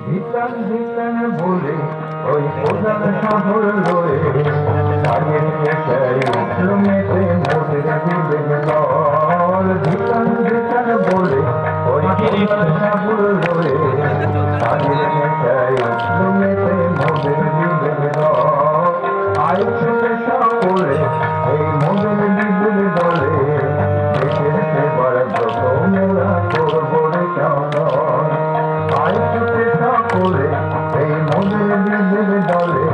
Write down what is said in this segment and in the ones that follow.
ধিতান ধিতান বলে ওই প্রধান শহর লয়ে কাজের নেশায় উঠল মেতে মোদের বিবেক দল। ধিতান ধিতান বলে ওই প্রধান শহর লয়ে কাজের নেশায় উঠল মেতে মোদের বিবেক দল। আয়োজনে সকলে এই মোদের বিবেক দলে দেশের সেবার ব্রত মোরা করবো রে চন্দন। আয়োজনে সকলে এই মোদের বিবেক দলে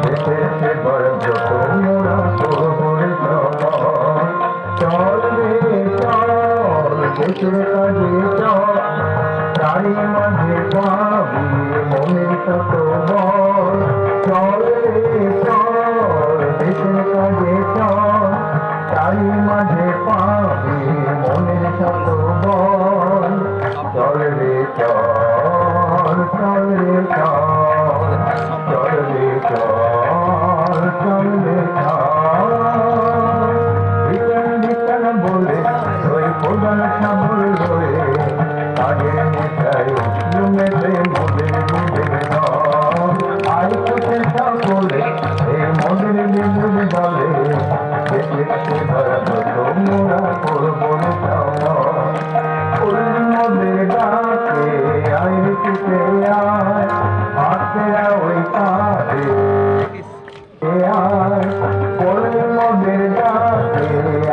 দেশের সেবার ব্রত মোরা করবো রে চন্দন। চল রে চল দেশের কাজে চল, তারই মাঝে পাবি মনের শত বল। চল রে চল দেশের কাজে চল, তারই মাঝে পাবি মনের শত বল। চল রে চল, চল রে চল, চল রে চল, চল রে চল। বিকান বিকান বলে ওই প্রধান সাবল হয়ে কাজের নেশায় উঠল মেতে মোদের বিবেক দল। আইকুতে সকলে এই মোদের বিবেক দলে দেশের সেবার ব্রত মোরা করবো রে চন্দন। ওই মোদের ডাকে আয় রেখেছে আয়, হাতেরা ওই কাঁধে আয়। ওই মোদের ডাকে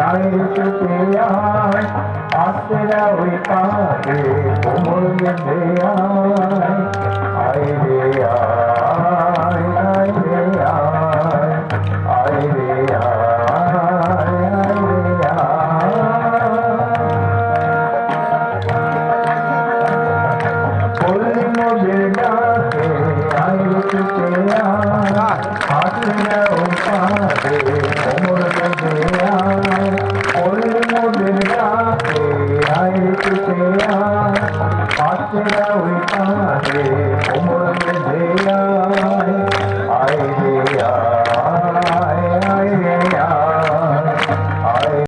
আয় রেখেছে আয়, হাতেরা ওই কাঁধে কোমর বেঁধে আয়। আয় রে আয়, আয় রে আয়, আয় রে আয়, আয় রে আয়। মোদের ডাকে আয় রেখেছে আয়, হাতেরা ওই কাঁধে কোমর বেঁধে আয়। মোদের ডাকে আয় রেখেছে